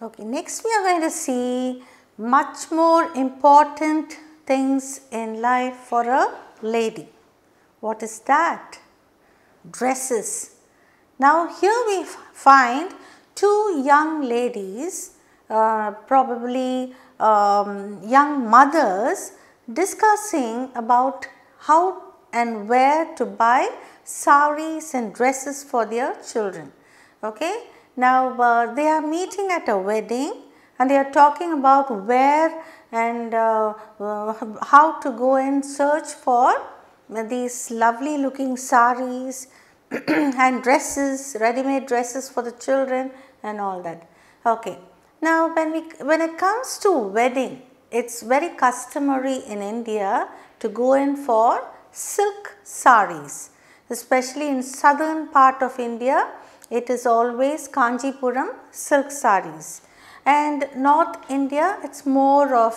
Okay, next we are going to see much more important things in life for a lady. What is that? Dresses. Now here we find two young ladies, probably young mothers, discussing about how and where to buy saris and dresses for their children. Okay. Now they are meeting at a wedding and they are talking about where and how to go and search for these lovely looking saris and dresses, ready-made dresses for the children and all that. Okay. Now when it comes to wedding, it's very customary in India to go in for silk saris, especially in southern part of India. It is always Kanjipuram silk saris, and North India it's more of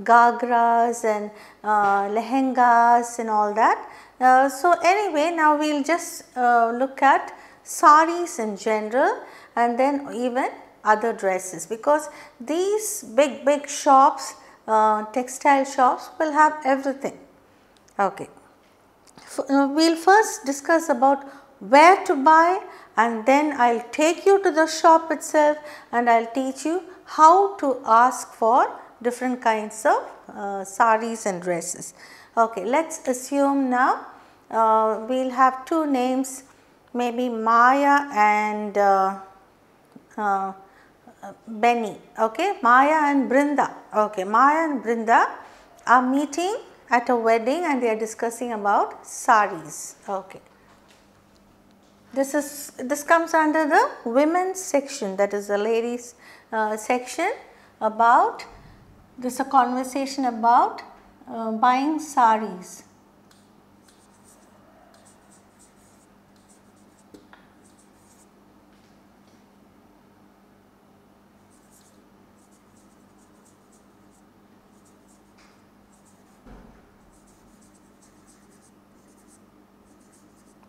gagras and lehengas and all that. So anyway, now we will just look at saris in general and then even other dresses, because these big shops, textile shops will have everything. Okay. We will first discuss about where to buy, and then I will take you to the shop itself and I will teach you how to ask for different kinds of saris and dresses. Okay, let us assume now we will have two names, maybe Maya and Benny. Okay, Maya and Brinda. Okay, Maya and Brinda are meeting at a wedding and they are discussing about saris. Okay. This comes under the women's section, that is the ladies section. About this is a conversation about buying saris.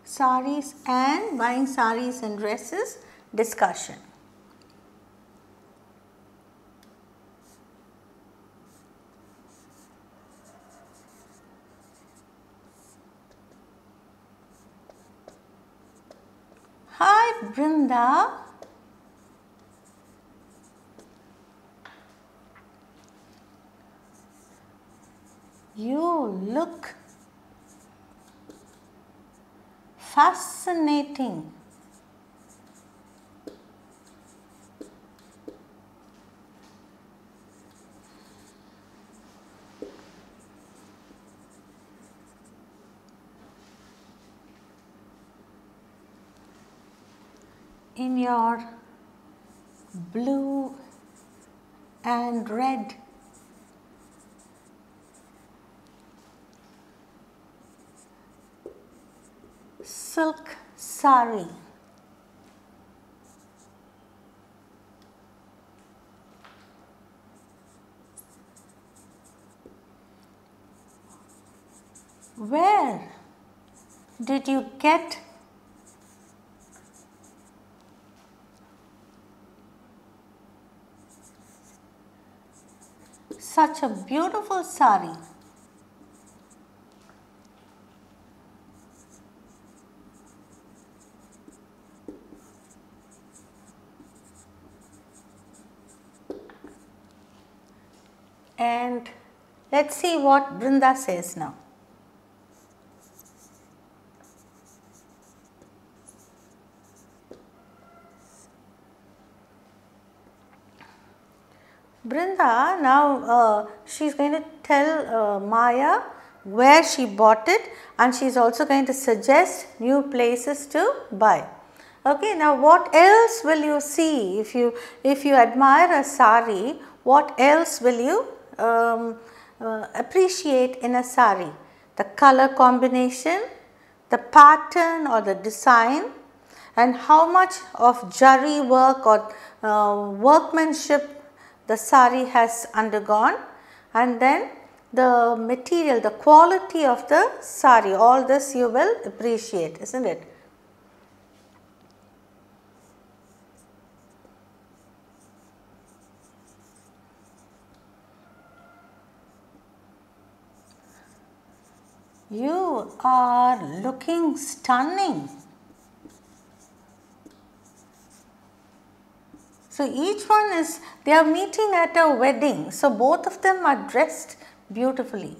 Saris and buying saris and dresses discussion. Hi Brinda. You look fascinating. In your blue and red silk sari. Where did you get such a beautiful sari? And let us see what Brinda says now. Brinda now she is going to tell Maya where she bought it, and she is also going to suggest new places to buy. Okay, now what else will you see if you admire a sari? What else will you appreciate in a sari? The color combination, the pattern or the design, and how much of jari work or workmanship the sari has undergone, and then the material, the quality of the sari, all this you will appreciate, isn't it? You are looking stunning. So each one is, they are meeting at a wedding. So both of them are dressed beautifully.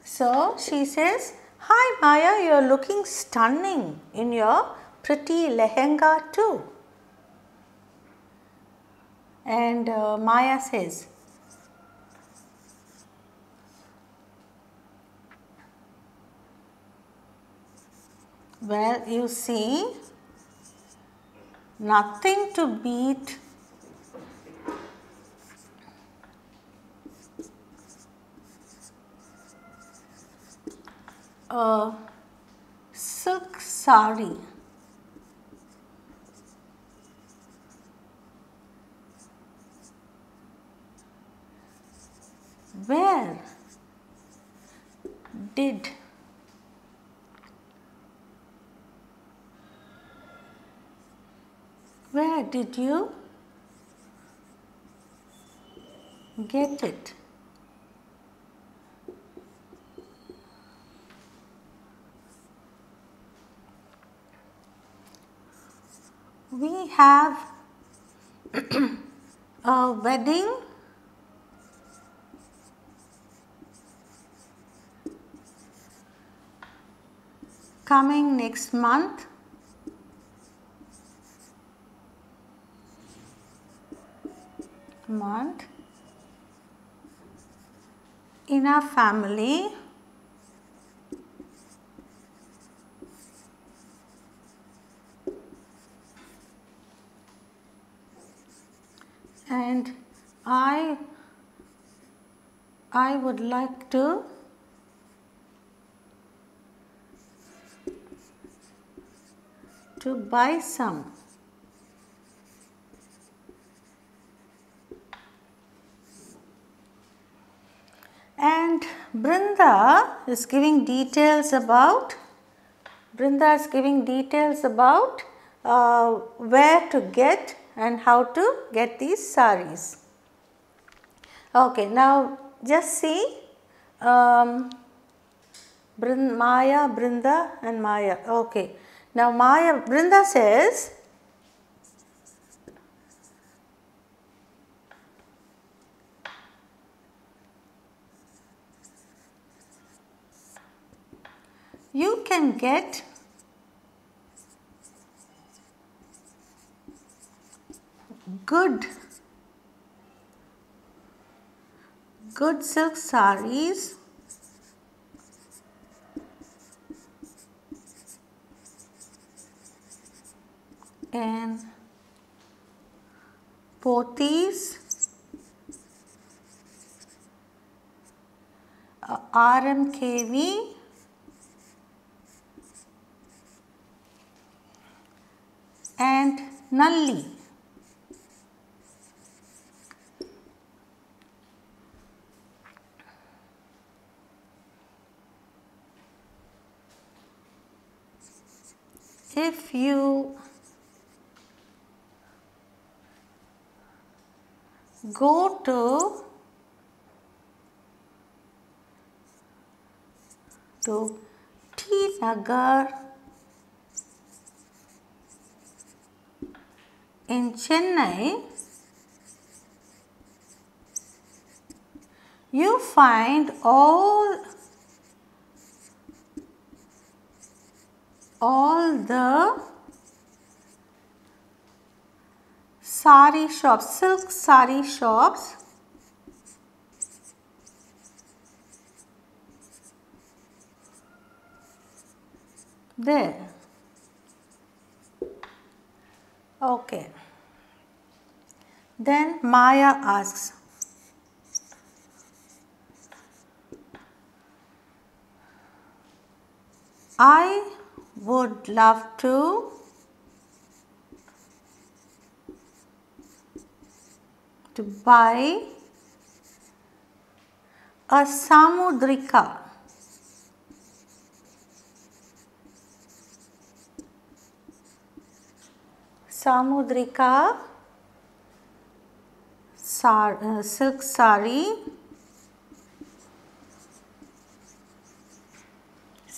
So she says, "Hi Maya, you are looking stunning in your pretty lehenga too." And Maya says, "Well, you see, nothing to beat a silk sari." Where did you get it? We have a wedding coming next month. In our family. And I would like to buy some. And Brinda is giving details about where to get and how to get these saris. Okay, now just see Maya, Brinda and Maya. Okay, now Brinda says, you can get good silk saris in Pothys, RMKV, and Nalli. If you go to T Nagar in Chennai, you find all the sari shops, silk sari shops there. Okay. Then Maya asks, I would love to buy a samudrika. Samudrika silk sari.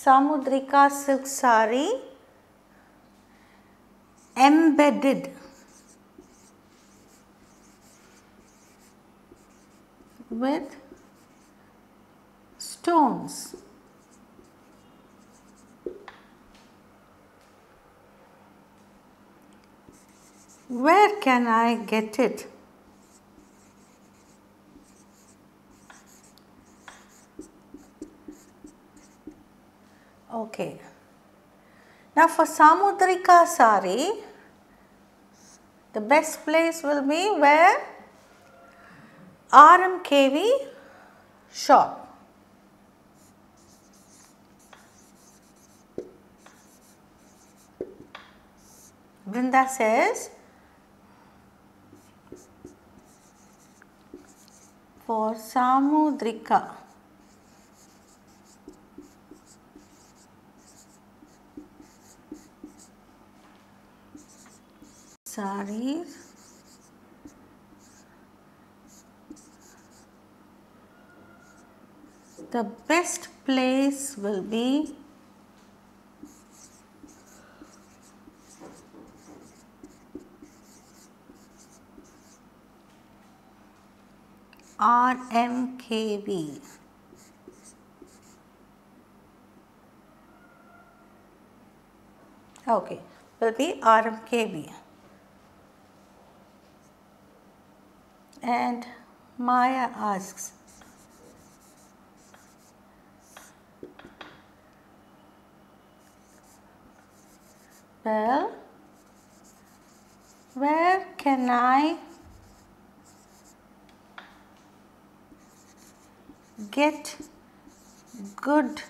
Samudrika silk sari embedded with stones. Where can I get it? Okay. Now for Samudrika sari, the best place will be where? RMKV shop. Brinda says, for Samudrika sarees, the best place will be RMKV. Okay, will be RMKV. And Maya asks, well, where can I get good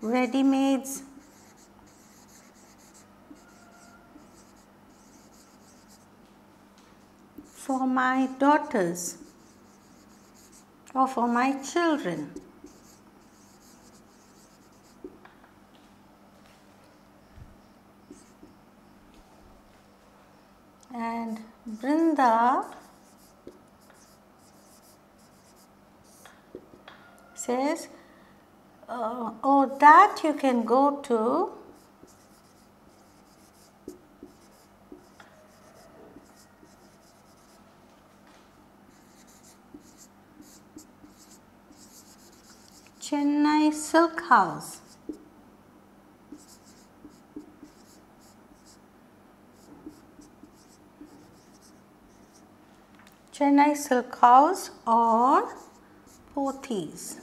ready-mades for my daughters or for my children? And Brinda says, oh, that you can go to Chennai Silk House. Chennai Silk House or Pothys.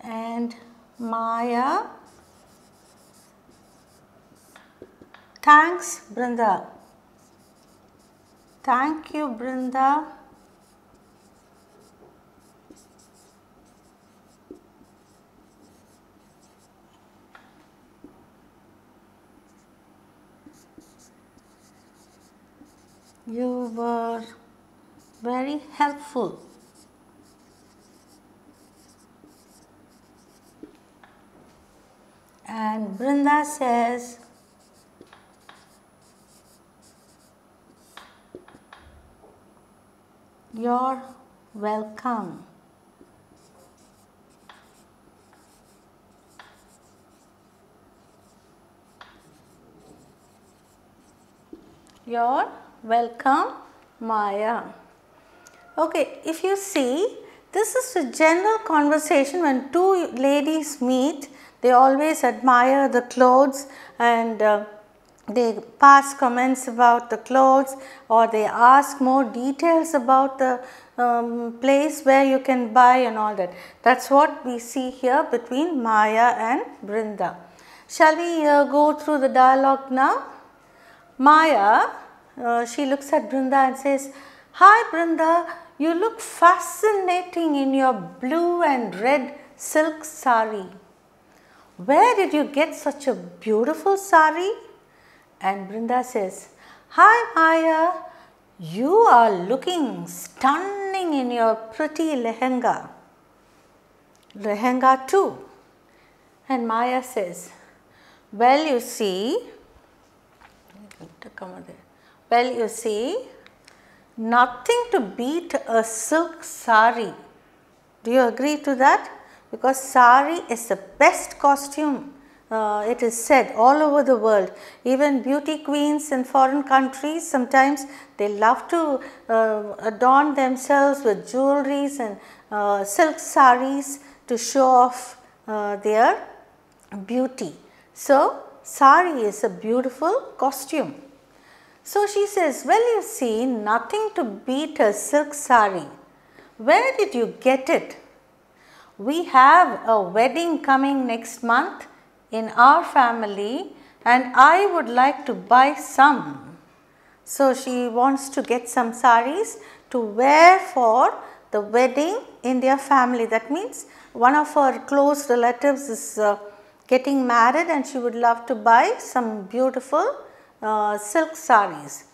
And Maya, thanks Brinda. Thank you Brinda. You were very helpful. And Brinda says, you're welcome. You're welcome, Maya. Okay, if you see, this is a general conversation when two ladies meet. They always admire the clothes and they pass comments about the clothes, or they ask more details about the place where you can buy and all that. That's what we see here between Maya and Brinda. Shall we go through the dialogue now? Maya, she looks at Brinda and says, "Hi Brinda, you look fascinating in your blue and red silk sari. Where did you get such a beautiful sari? And Brinda says, hi Maya, you are looking stunning in your pretty lehenga. Lehenga too. And Maya says, well you see, nothing to beat a silk sari. Do you agree to that? Because sari is the best costume, it is said all over the world. Even beauty queens in foreign countries, sometimes they love to adorn themselves with jewelries and silk saris to show off their beauty. So, sari is a beautiful costume. So, she says, well you see, nothing to beat a silk sari. Where did you get it? We have a wedding coming next month in our family and I would like to buy some. So, she wants to get some saris to wear for the wedding in their family. That means one of her close relatives is getting married and she would love to buy some beautiful silk saris.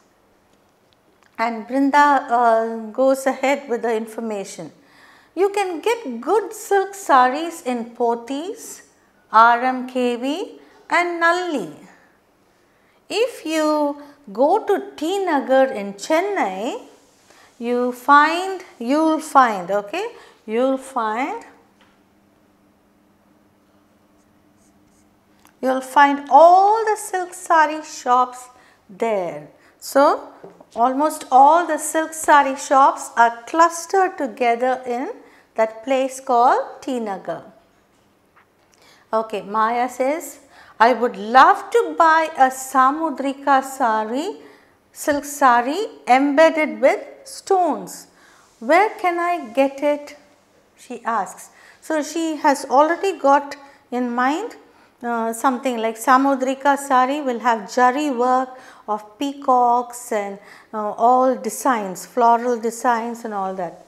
And Brinda goes ahead with the information. You can get good silk saris in Pothys, RMKV and Nalli. If you go to T Nagar in Chennai, you'll find all the silk sari shops there. So, almost all the silk sari shops are clustered together in that place called T Nagar. Okay, Maya says, I would love to buy a Samudrika sari, silk sari embedded with stones. Where can I get it? She asks. So, she has already got in mind something like Samudrika sari will have jari work of peacocks and all designs, floral designs and all that.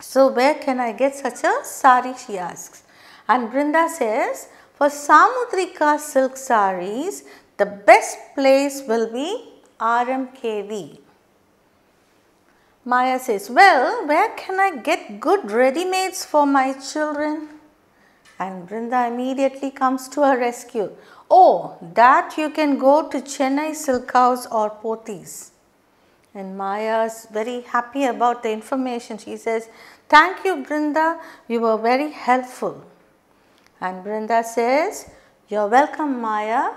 So, where can I get such a sari, she asks. And Brinda says, for Samudrika silk saris, the best place will be RMKV. Maya says, well, where can I get good ready-mades for my children? And Brinda immediately comes to her rescue. Oh, that you can go to Chennai Silk House or Pothys. And Maya is very happy about the information. She says, thank you Brinda, you were very helpful. And Brinda says, you're welcome Maya.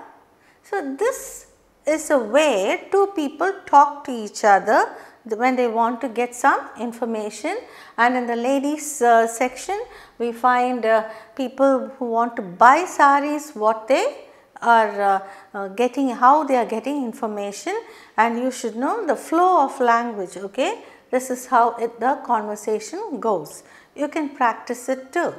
So, this is a way two people talk to each other when they want to get some information. And in the ladies section, we find people who want to buy saris, what they are getting, how they are getting information, and you should know the flow of language. Okay, this is how the conversation goes. You can practice it too.